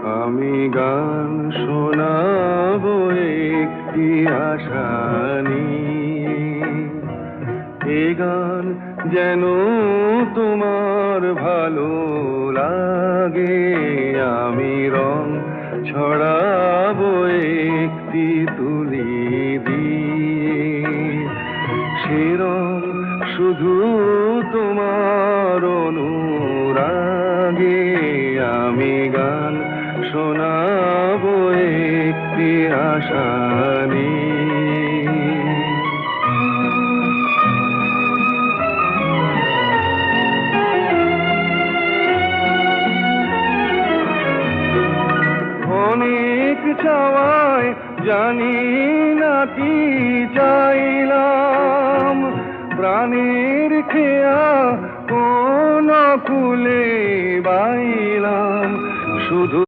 আমি গান শোনাবো একটি আশা নিয়ে। এ গান যেন তোমার ভালো লাগে। আমি রং ছড়াবো একটি তুলি দিয়ে। সে রং শুধু তোমার অনুরাগে। আমি গান শোনাবো একটি আশা নিয়ে। অনেক চাওয়ায় জানি না কি চাইলাম, প্রাণের খেয়া কোন ফুলে বাইলাম শুধু